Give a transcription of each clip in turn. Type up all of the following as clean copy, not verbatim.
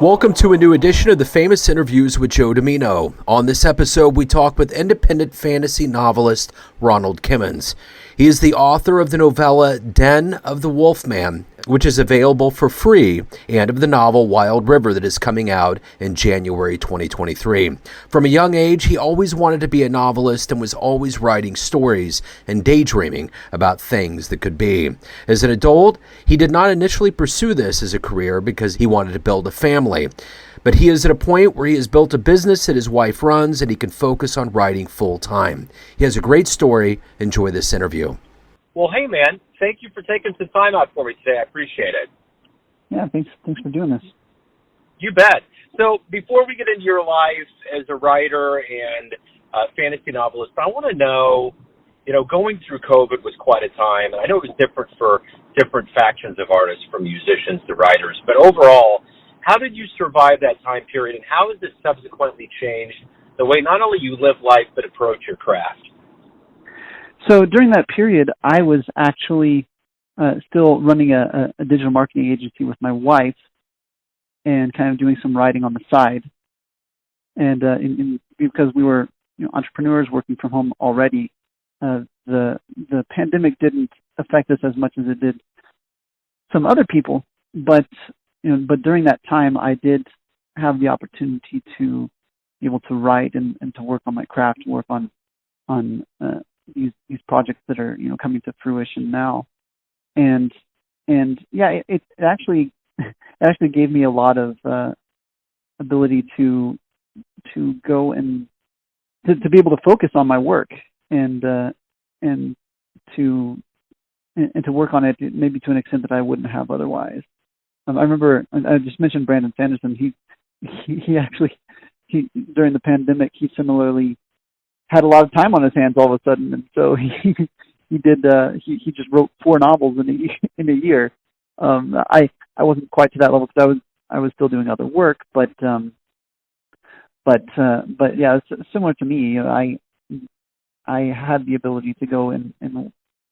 Welcome to a new edition of the Famous Interviews with Joe Dimino. On this episode, we talk with independent fantasy novelist Ronald Kimmons. He is the author of the novella Den of the Wolfman, which is available for free, and of the novel Wild River that is coming out in January 2023. From a young age, he always wanted to be a novelist and was always writing stories and daydreaming about things that could be. As an adult, he did not initially pursue this as a career because he wanted to build a family. But he is at a point where he has built a business that his wife runs and he can focus on writing full time. He has a great story. Enjoy this interview. Well, hey, man, thank you for taking some time out for me today. I appreciate it. Yeah, thanks for doing this. You bet. So before we get into your life as a writer and fantasy novelist, I want to know, going through COVID was quite a time. And I know it was different for different factions of artists, from musicians to writers. But overall, how did you survive that time period, and how has this subsequently changed the way not only you live life but approach your craft? So during that period, I was actually still running a digital marketing agency with my wife and kind of doing some writing on the side. And because we were entrepreneurs working from home already, the pandemic didn't affect us as much as it did some other people. But during that time, I did have the opportunity to be able to write and to work on my craft, work on these projects that are coming to fruition now, and yeah, it actually gave me a lot of ability to go and to be able to focus on my work and to work on it maybe to an extent that I wouldn't have otherwise. I remember I just mentioned Brandon Sanderson. He actually during the pandemic he similarly had a lot of time on his hands all of a sudden, and so he just wrote 4 novels in a year. I wasn't quite to that level because I was still doing other work, but yeah, it's similar to me. I had the ability to go and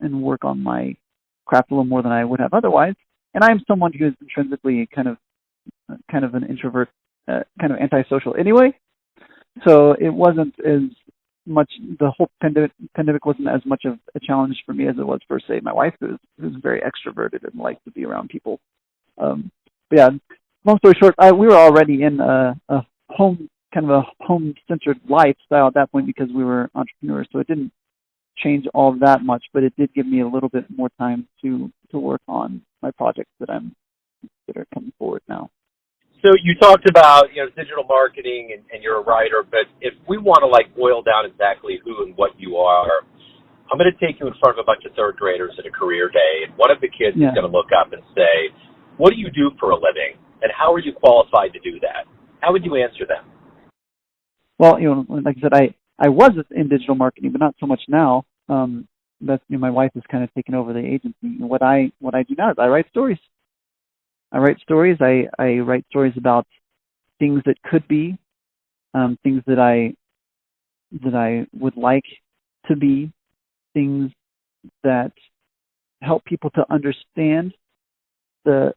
work on my craft a little more than I would have otherwise. And I'm someone who is intrinsically kind of an introvert, kind of antisocial anyway. So it wasn't as much, the whole pandemic wasn't as much of a challenge for me as it was for, say, my wife, who's very extroverted and likes to be around people. But yeah, long story short, we were already in a home-centered lifestyle at that point because we were entrepreneurs. So it didn't change all that much, but it did give me a little bit more time to work on my projects that are coming forward now. So you talked about digital marketing and you're a writer, but if we want to boil down exactly who and what you are, I'm going to take you in front of a bunch of third graders at a career day, and one of the kids is going to look up and say, "What do you do for a living, and how are you qualified to do that?" How would you answer them? Well, like I said, I was in digital marketing, but not so much now. That's my wife has kind of taken over the agency. What I do now is I write stories. I write stories about things that could be, things that I would like to be, things that help people to understand the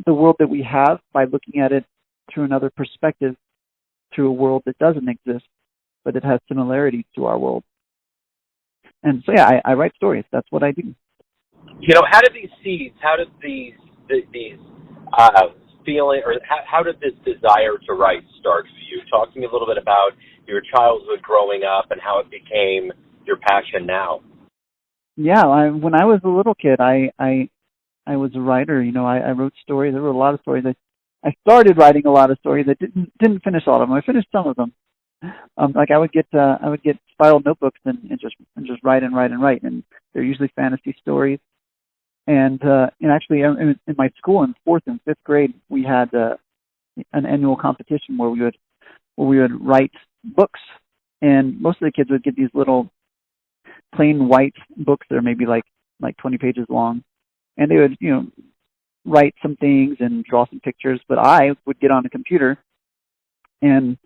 world that we have by looking at it through another perspective, through a world that doesn't exist, but it has similarities to our world. And so, yeah, I write stories. That's what I do. How did these seeds, how did these feeling, or how did this desire to write start for you? Talk to me a little bit about your childhood growing up and how it became your passion now. Yeah, when I was a little kid, I was a writer. I wrote stories. I wrote a lot of stories. I started writing a lot of stories. I didn't finish all of them. I finished some of them. I would get spiral notebooks and just write, and they're usually fantasy stories. And actually, in my school in 4th and 5th grade, we had an annual competition where we would write books, and most of the kids would get these little plain white books that are maybe like 20 pages long, and they would write some things and draw some pictures. But I would get on a computer and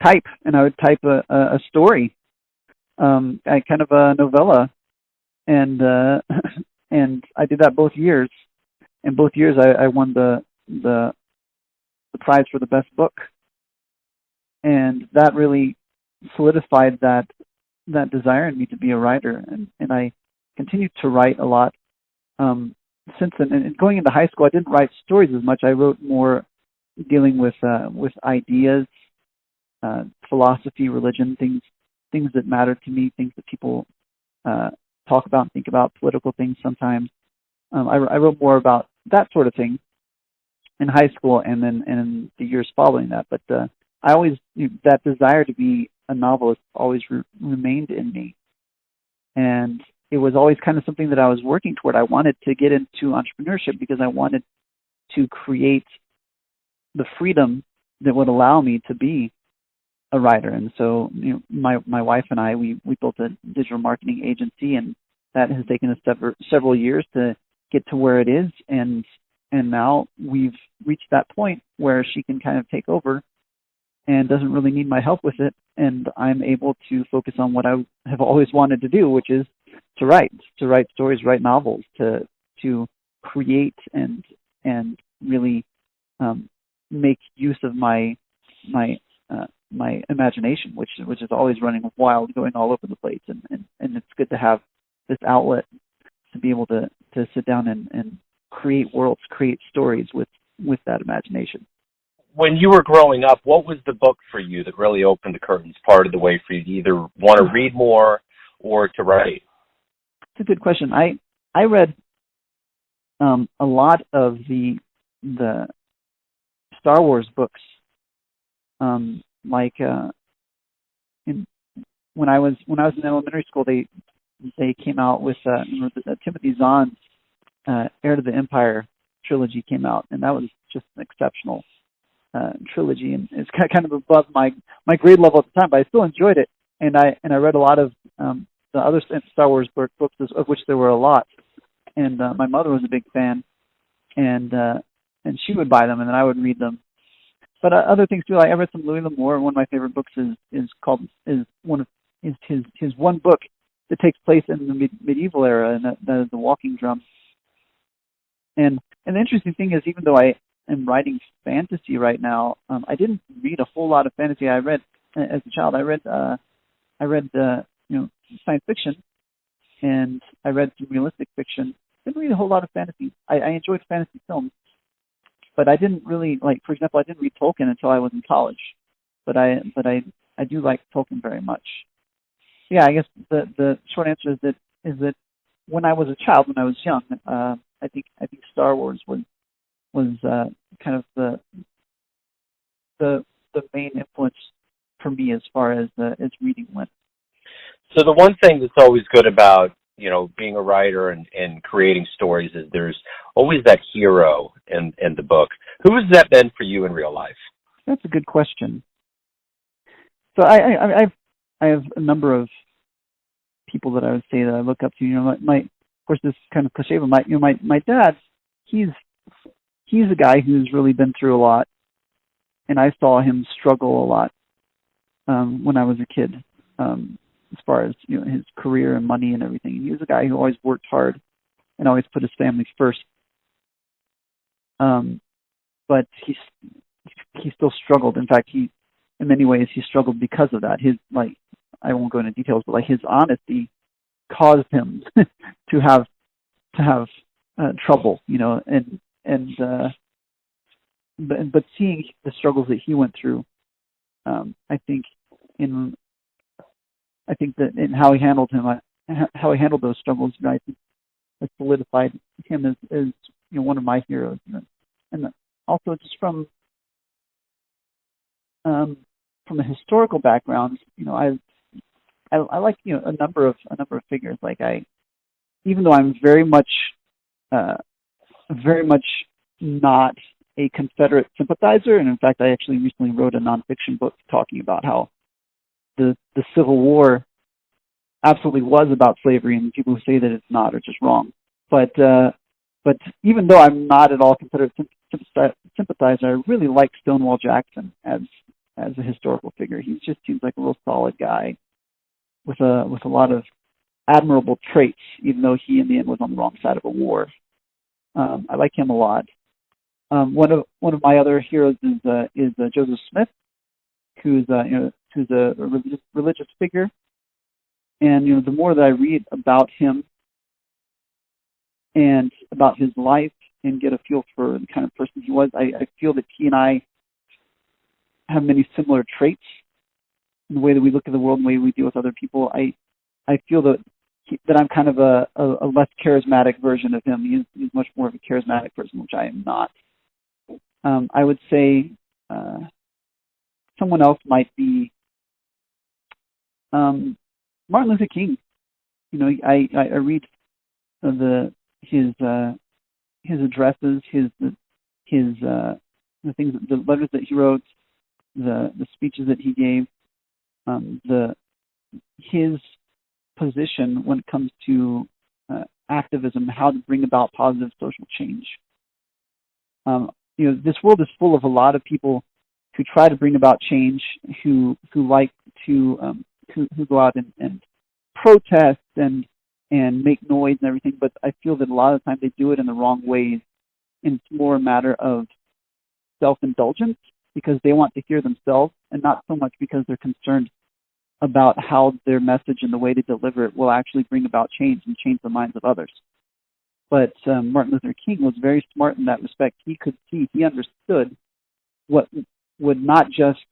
type, and I would type a story, kind of a novella, and and I did that both years. And both years I won the the prize for the best book, and that really solidified that desire in me to be a writer, and I continued to write a lot since then. And going into high school, I didn't write stories as much. I wrote more dealing with ideas, philosophy, religion, things that mattered to me, things that people talk about and think about, political things sometimes. I wrote more about that sort of thing in high school and then in the years following that. But I always, that desire to be a novelist always remained in me. And it was always kind of something that I was working toward. I wanted to get into entrepreneurship because I wanted to create the freedom that would allow me to be a writer. And so, my wife and I, we built a digital marketing agency, and that has taken us several years to get to where it is. And now we've reached that point where she can kind of take over and doesn't really need my help with it. And I'm able to focus on what I have always wanted to do, which is to write stories, write novels, to create and really make use of my imagination, which is always running wild, going all over the place. And it's good to have this outlet to be able to sit down and create worlds, create stories with that imagination. When you were growing up, what was the book for you that really opened the curtains part of the way for you to either want to read more or to write? It's a good question. I read a lot of the Star Wars books, when I was in elementary school. They came out with Timothy Zahn's Heir to the Empire trilogy came out, and that was just an exceptional trilogy, and it's kind of above my grade level at the time, but I still enjoyed it. And I read a lot of the other Star Wars books, of which there were a lot. And my mother was a big fan, and she would buy them, and then I would read them. But other things too. I read some Louis L'Amour. One of my favorite books is his one book that takes place in the medieval era, and that is The Walking Drum. And the interesting thing is, even though I am writing fantasy right now, I didn't read a whole lot of fantasy. I read as a child. I read science fiction, and I read some realistic fiction. Didn't read a whole lot of fantasy. I enjoyed fantasy films, but I didn't really for example, I didn't read Tolkien until I was in college. But I do like Tolkien very much. Yeah, I guess the short answer is that when I was a child, when I was young, I think Star Wars was kind of the main influence for me as far as reading went. So the one thing that's always good about being a writer and creating stories is there's always that hero in the book. Who has that been for you in real life? That's a good question. So I have a number of people that I would say that I look up to. My of course, this is kind of cliche, but my dad, he's a guy who's really been through a lot, and I saw him struggle a lot when I was a kid, as far as his career and money and everything. He was a guy who always worked hard and always put his family first. But he still struggled. In fact, in many ways he struggled because of that. I won't go into details, but his honesty caused him to have trouble, but seeing the struggles that he went through, I think that in how he handled those struggles, I think has solidified him as one of my heroes, and also just from a historical background, I like a number of figures. Even though I'm very much not a Confederate sympathizer, and in fact, I actually recently wrote a nonfiction book talking about how the Civil War absolutely was about slavery, and people who say that it's not are just wrong. But even though I'm not at all Confederate sympathizer, I really like Stonewall Jackson as a historical figure. He just seems like a real solid guy with a lot of admirable traits, even though he in the end was on the wrong side of a war. I like him a lot. One of my other heroes is Joseph Smith, who's a religious figure, and the more that I read about him and about his life and get a feel for the kind of person he was, I feel that he and I have many similar traits in the way that we look at the world and the way we deal with other people. I feel that I'm kind of a less charismatic version of him. He's much more of a charismatic person, which I am not. I would say someone else might be Martin Luther King. I read his addresses, the things, the letters that he wrote, the speeches that he gave, his position when it comes to activism, how to bring about positive social change. This world is full of a lot of people who try to bring about change, who like to who go out and protest and make noise and everything. But I feel that a lot of the time they do it in the wrong ways, and it's more a matter of self-indulgence because they want to hear themselves, and not so much because they're concerned about how their message and the way they deliver it will actually bring about change and change the minds of others. But Martin Luther King was very smart in that respect. He understood what would not just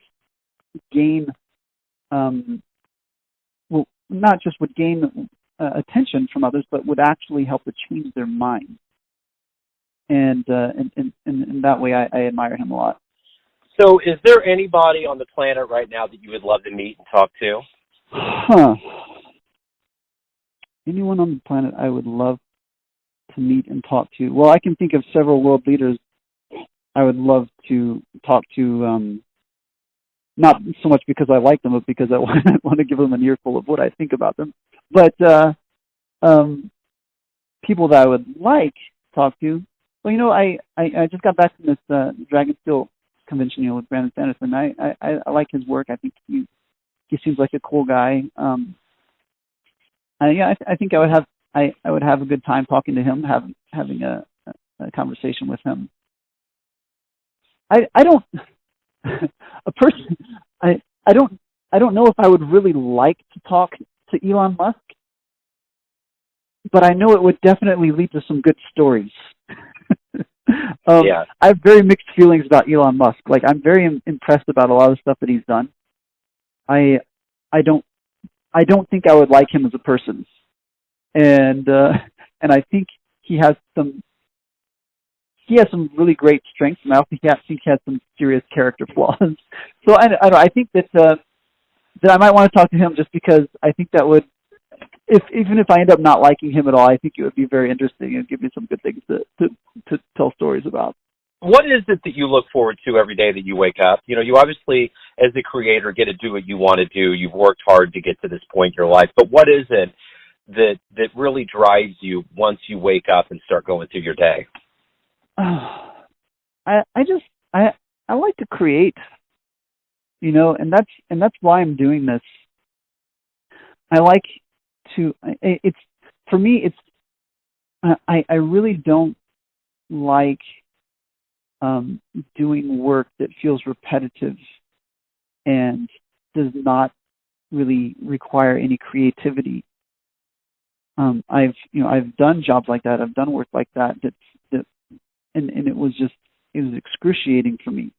gain, attention from others, but would actually help to change their minds. And in that way, I admire him a lot. So is there anybody on the planet right now that you would love to meet and talk to? Anyone on the planet I would love to meet and talk to? Well, I can think of several world leaders I would love to talk to, not so much because I like them, but because I want to give them an earful of what I think about them. But people that I would like to talk to, well, I just got back from this Dragon Steel convention, with Brandon Sanderson. I like his work. I think he seems like a cool guy. I think I would have a good time talking to him, having a conversation with him. I don't a person I don't know if I would really like to talk to Elon Musk, but I know it would definitely lead to some good stories. Yeah. I have very mixed feelings about Elon Musk. Like, I'm very impressed about a lot of stuff that he's done. I don't think I would like him as a person, and I think he has some really great strengths, and I also think he has some serious character flaws. So I think that I might want to talk to him just because I think that would, even if I end up not liking him at all, I think it would be very interesting and give me some good things to tell stories about. What is it that you look forward to every day that you wake up? You obviously, as a creator, get to do what you want to do. You've worked hard to get to this point in your life. But what is it that really drives you once you wake up and start going through your day? I like to create, and that's why I'm doing this. I like to. For me. I really don't like doing work that feels repetitive and does not really require any creativity. I've done jobs like that. I've done work like that. And it was excruciating for me.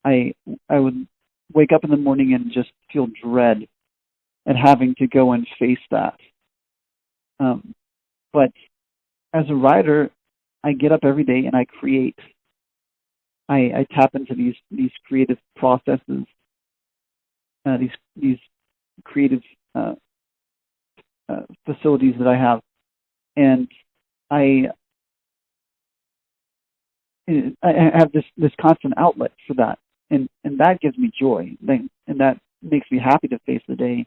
I would wake up in the morning and just feel dread at having to go and face that. But as a writer, I get up every day and I create. I tap into these creative processes, these creative facilities that I have, and I have this constant outlet for that, and that gives me joy, and that makes me happy to face the day,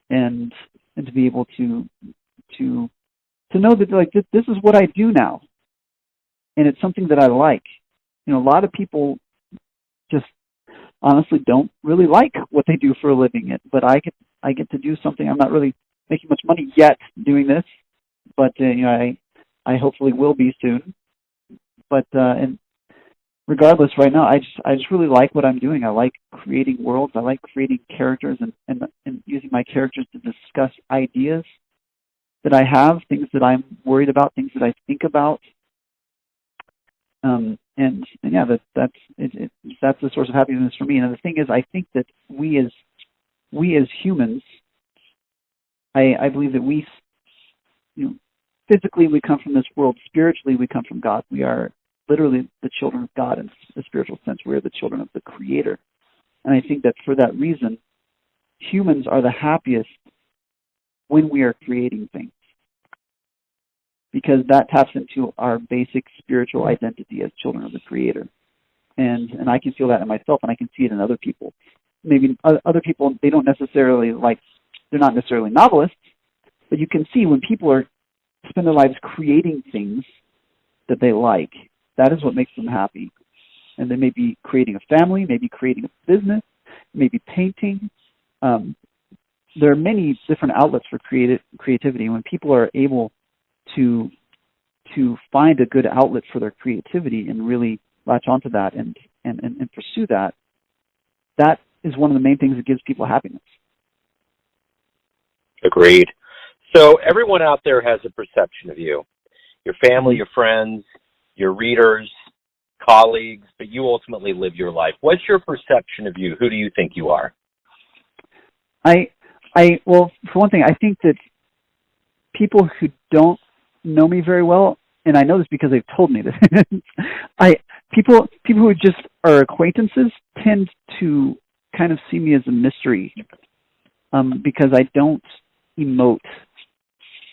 and to be able to know that, like, this is what I do now, and it's something that I like. A lot of people just honestly don't really like what they do for a living. But I get to do something. I'm not really making much money yet doing this, but I hopefully will be soon. But regardless, right now, I just really like what I'm doing. I like creating worlds. I like creating characters and using my characters to discuss ideas that I have, things that I'm worried about, things that I think about. And yeah, that's the source of happiness for me. And the thing is, I think that we as humans, I believe that we, physically we come from this world. Spiritually, we come from God. We are literally the children of God in the spiritual sense. We are the children of the Creator. And I think that for that reason, humans are the happiest when we are creating things, because that taps into our basic spiritual identity as children of the Creator. And I can feel that in myself, and I can see it in other people. Maybe other people, they're not necessarily novelists, but you can see when people spend their lives creating things that they like, that is what makes them happy. And they may be creating a family, maybe creating a business, maybe painting. There are many different outlets for creativity. When people are able to find a good outlet for their creativity and really latch onto that and pursue that, that is one of the main things that gives people happiness. Agreed. So everyone out there has a perception of you. Your family, your friends, your readers, colleagues, but you ultimately live your life. What's your perception of you? Who do you think you are? Well, for one thing, I think that people who don't know me very well, and I know this because they've told me this, people who just are acquaintances tend to kind of see me as a mystery, because I don't emote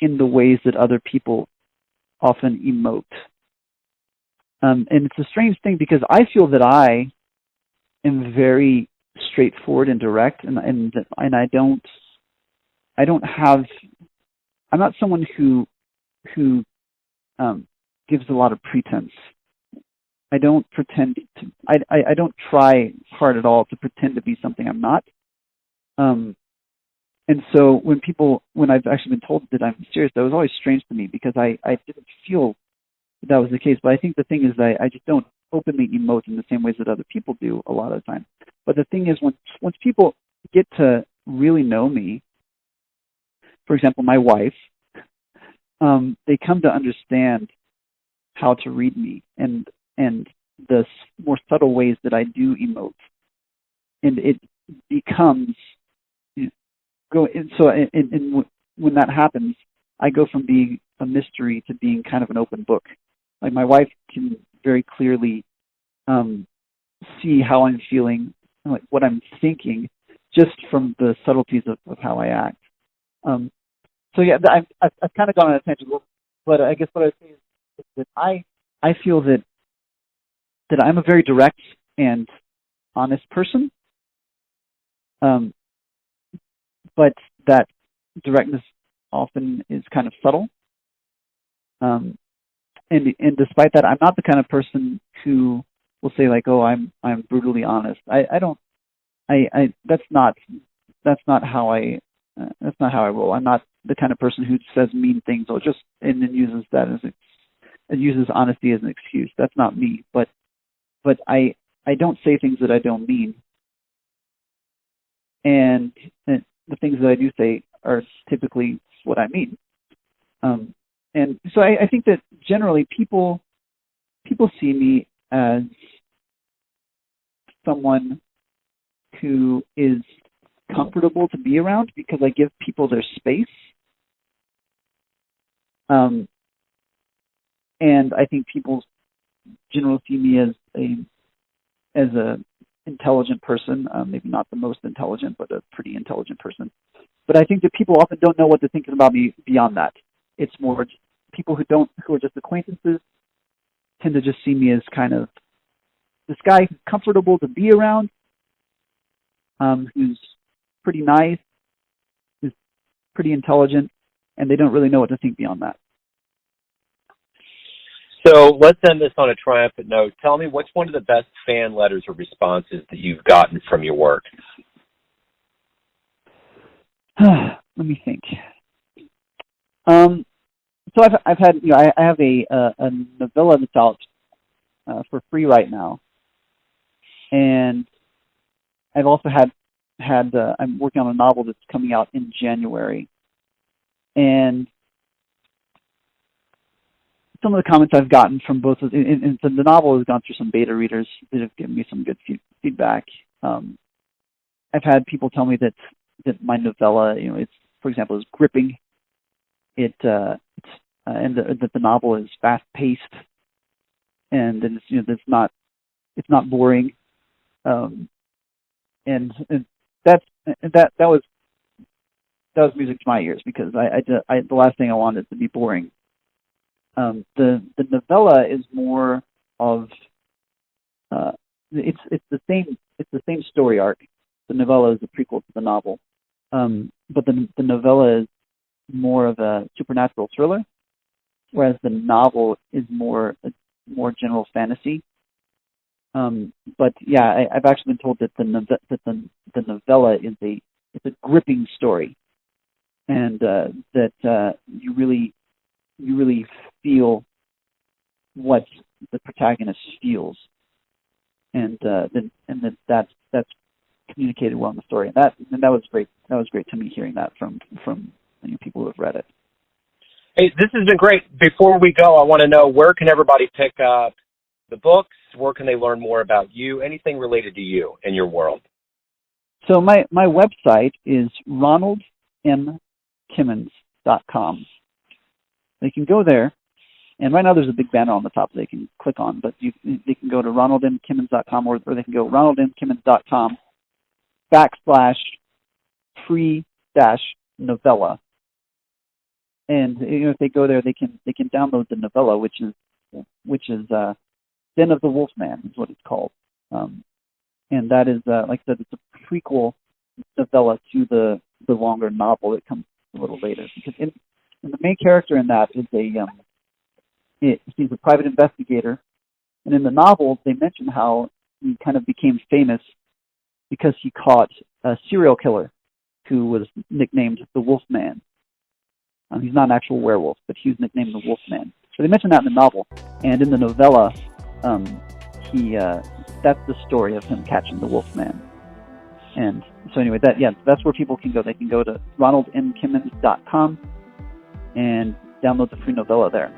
in the ways that other people often emote. And it's a strange thing because I feel that I am very straightforward and direct, and I'm not someone who gives a lot of pretense. I don't pretend to. I don't try hard at all to pretend to be something I'm not. And so when I've actually been told that I'm mysterious, that was always strange to me because I didn't feel that was the case. But I think the thing is that I just don't openly emote in the same ways that other people do a lot of the time. But the thing is, once people get to really know me, for example, my wife, they come to understand how to read me and the more subtle ways that I do emote, and it becomes when that happens, I go from being a mystery to being kind of an open book. Like my wife can very clearly see how I'm feeling, like what I'm thinking, just from the subtleties of how I act. So yeah, I've kind of gone on a tangent, but I guess what I would say is that I feel that I'm a very direct and honest person, but that directness often is kind of subtle. And despite that, I'm not the kind of person who will say like, "Oh, I'm brutally honest." That's not how I roll. I'm not the kind of person who says mean things or and then uses honesty as an excuse. That's not me. But I don't say things that I don't mean, and the things that I do say are typically what I mean. And so I think that generally people see me as someone who is comfortable to be around because I give people their space. And I think people generally see me as a intelligent person, maybe not the most intelligent, but a pretty intelligent person. But I think that people often don't know what they're thinking about me beyond that. It's more people who are just acquaintances tend to just see me as kind of this guy who's comfortable to be around, who's pretty nice, who's pretty intelligent, and they don't really know what to think beyond that. So let's end this on a triumphant note. Tell me, what's one of the best fan letters or responses that you've gotten from your work? Let me think. So I've had I have a novella that's out for free right now, And I've also had I'm working on a novel that's coming out in January. And some of the comments I've gotten from both of and so the novel has gone through some beta readers that have given me some good feedback. I've had people tell me that my novella, it's, for example, is gripping. And that the novel is fast paced, and it's not boring. And that was music to my ears, because the last thing I wanted to be boring. The novella is more of it's the same story arc. The novella is a prequel to the novel, but the novella is more of a supernatural thriller, whereas the novel is more general fantasy. But yeah, I've actually been told that the novella is it's a gripping story, and that you really feel what the protagonist feels, and that's communicated well in the story. And that was great. That was great to me, hearing that from people who have read it. Hey, this has been great. Before we go, I want to know, where can everybody pick up the books? Where can they learn more about you? Anything related to you and your world? So my website is ronaldmkimmons.com. They can go there, and right now there's a big banner on the top they can click on, but they can go to ronaldmkimmons.com, or they can go ronaldmkimmons.com/free-novella. And if they go there, they can download the novella, which is Den of the Wolfman is what it's called, and that is like I said, it's a prequel novella to the longer novel that comes a little later. Because in the main character in that is he's a private investigator, and in the novel they mention how he kind of became famous because he caught a serial killer who was nicknamed the Wolfman. He's not an actual werewolf, but he was nicknamed the Wolfman. So they mention that in the novel, and in the novella, that's the story of him catching the Wolfman. And so anyway, that's where people can go. They can go to ronaldmkimmons.com and download the free novella there.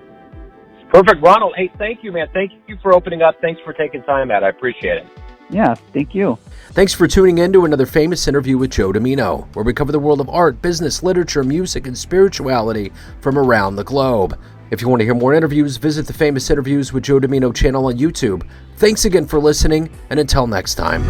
Perfect, Ronald. Hey, thank you, man. Thank you for opening up. Thanks for taking time, Matt. I appreciate it. Yeah, thank you. Thanks for tuning in to another famous interview with Joe Dimino, where we cover the world of art, business, literature, music, and spirituality from around the globe. If you want to hear more interviews, visit the Famous Interviews with Joe Dimino channel on YouTube. Thanks again for listening, and until next time.